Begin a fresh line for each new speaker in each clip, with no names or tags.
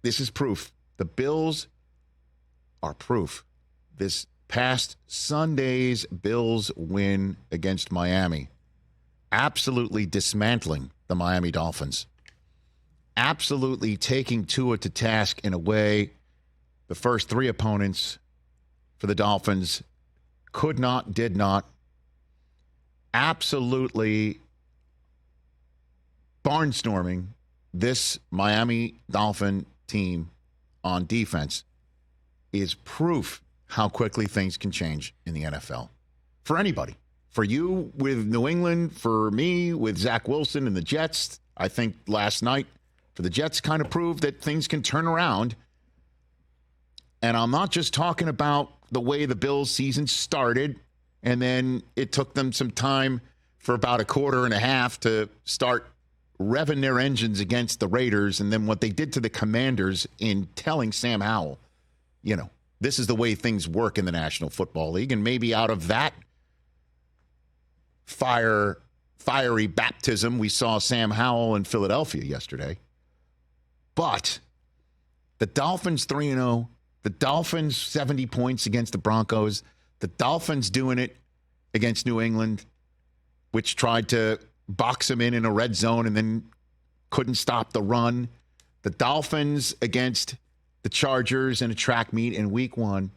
this is proof. The Bills are proof. This past Sunday's Bills win against Miami, absolutely dismantling the Miami Dolphins, absolutely taking Tua to task in a way the first three opponents for the Dolphins could not, did not, absolutely barnstorming this Miami Dolphin team on defense is proof how quickly things can change in the NFL. For anybody. For you with New England, for me with Zach Wilson and the Jets. I think last night for the Jets kind of proved that things can turn around. And I'm not just talking about the way the Bills season started, and then it took them some time for about a quarter and a half to start revving their engines against the Raiders, and then what they did to the Commanders in telling Sam Howell, you know, this is the way things work in the National Football League. And maybe out of that fiery baptism, we saw Sam Howell in Philadelphia yesterday. But the Dolphins 3-0, the Dolphins 70 points against the Broncos, the Dolphins doing it against New England, which tried to box them in a red zone and then couldn't stop the run. The Dolphins against the Chargers in a track meet in week 1,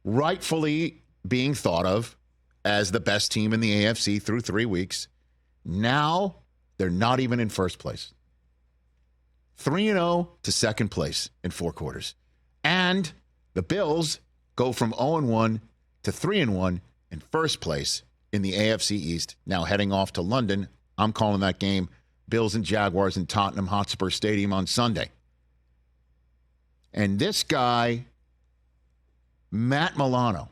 rightfully being thought of as the best team in the AFC through 3 weeks. Now they're not even in first place. 3-0 to second place in 4 quarters. And the Bills go from 0-1 to 3-1 in first place in the AFC East. Now heading off to London. I'm calling that game Bills and Jaguars in Tottenham Hotspur Stadium on Sunday. And this guy, Matt Milano,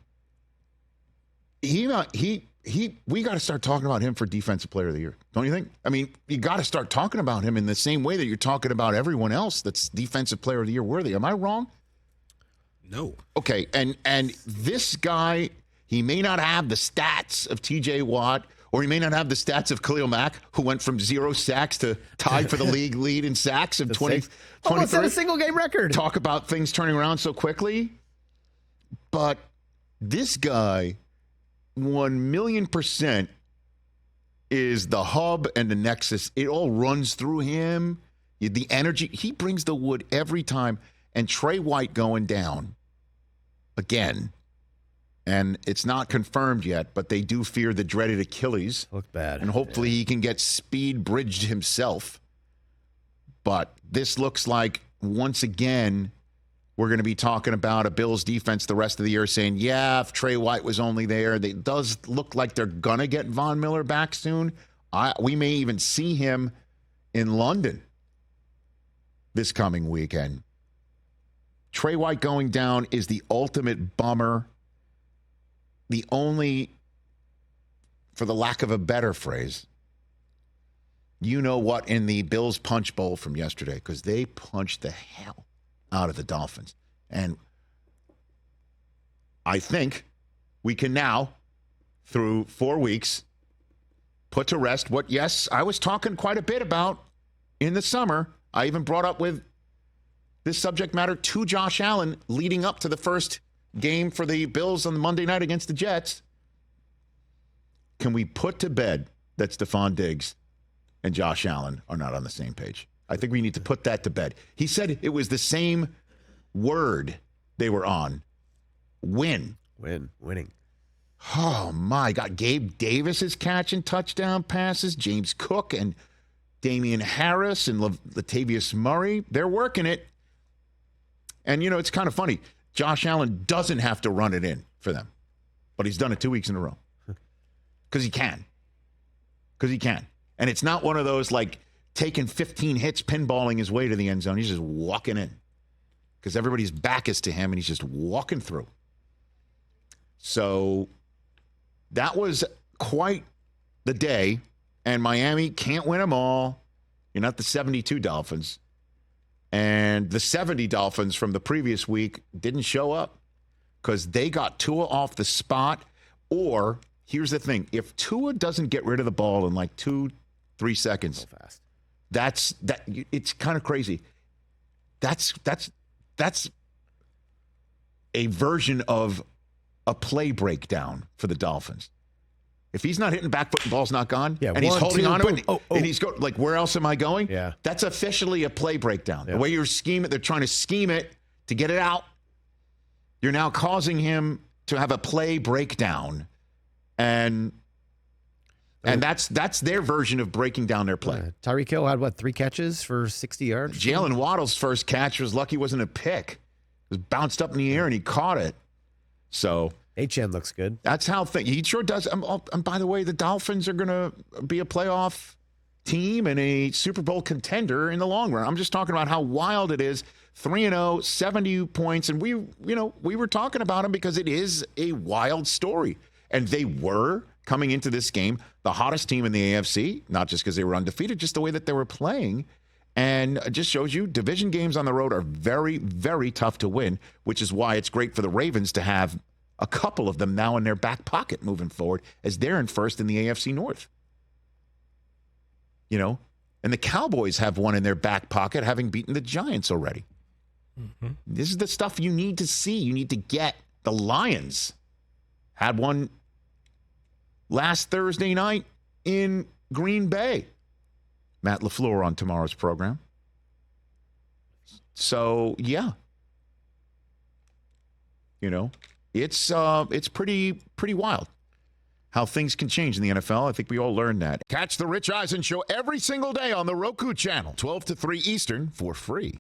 we got to start talking about him for Defensive Player of the Year, don't you think? I mean, you got to start talking about him in the same way that you're talking about everyone else that's Defensive Player of the Year worthy. Am I wrong?
No.
Okay, and this guy, he may not have the stats of TJ Watt, or he may not have the stats of Khalil Mack, who went from 0 sacks to tied for the league lead in sacks of 20.
Almost set a single game record.
Talk about things turning around so quickly. But this guy, 1,000,000% is the hub and the nexus. It all runs through him. The energy, he brings the wood every time. And Trey White going down again. And it's not confirmed yet, but they do fear the dreaded Achilles.
Look bad.
And hopefully he can get speed bridged himself. But this looks like, once again, we're going to be talking about a Bills defense the rest of the year saying, yeah, if Trey White was only there. It does look like they're going to get Von Miller back soon. We may even see him in London this coming weekend. Trey White going down is the ultimate bummer. The only, for the lack of a better phrase, you know what, in the Bills punch bowl from yesterday, because they punched the hell out of the Dolphins. And I think we can now, through 4 weeks, put to rest what, yes, I was talking quite a bit about in the summer. I even brought up with this subject matter to Josh Allen leading up to the first game for the Bills on the Monday night against the Jets. Can we put to bed that Stephon Diggs and Josh Allen are not on the same page? I think we need to put that to bed. He said it was the same word they were on. Winning. Oh, my God. Gabe Davis is catching touchdown passes. James Cook and Damian Harris and Latavius Murray, they're working it. And, you know, it's kind of funny. Josh Allen doesn't have to run it in for them, but he's done it 2 weeks in a row because he can. And it's not one of those like taking 15 hits, pinballing his way to the end zone. He's just walking in because everybody's back is to him and he's just walking through. So that was quite the day, and Miami can't win them all. You're not the 72 Dolphins. And the 70 Dolphins from the previous week didn't show up because they got Tua off the spot. Or, here's the thing, if Tua doesn't get rid of the ball in like 2-3 seconds,
So fast.
it's kind of crazy. That's a version of a play breakdown for the Dolphins. If he's not hitting back foot and ball's not gone, and he's holding on to it, and he's going, like, where else am I going?
Yeah.
That's officially a play breakdown.
Yeah.
The way you're scheming, they're trying to scheme it to get it out. You're now causing him to have a play breakdown. And that's their version of breaking down their play.
Tyreek Hill had, 3 catches for 60 yards?
Jalen Waddle's first catch was lucky it wasn't a pick. It was bounced up in the air, and he caught it. So
HN looks good.
that's how he sure does. And by the way, the Dolphins are going to be a playoff team and a Super Bowl contender in the long run. I'm just talking about how wild it is. 3-0, 70 points. And we were talking about them because it is a wild story. And they were, coming into this game, the hottest team in the AFC, not just because they were undefeated, just the way that they were playing. And it just shows you division games on the road are very, very tough to win, which is why it's great for the Ravens to have a couple of them now in their back pocket moving forward as they're in first in the AFC North. And the Cowboys have one in their back pocket, having beaten the Giants already. Mm-hmm. This is the stuff you need to see. You need to get. The Lions had one last Thursday night in Green Bay. Matt LaFleur on tomorrow's program. So, yeah. It's pretty wild how things can change in the NFL. I think we all learned that. Catch the Rich Eisen Show every single day on the Roku channel, 12 to 3 Eastern, for free.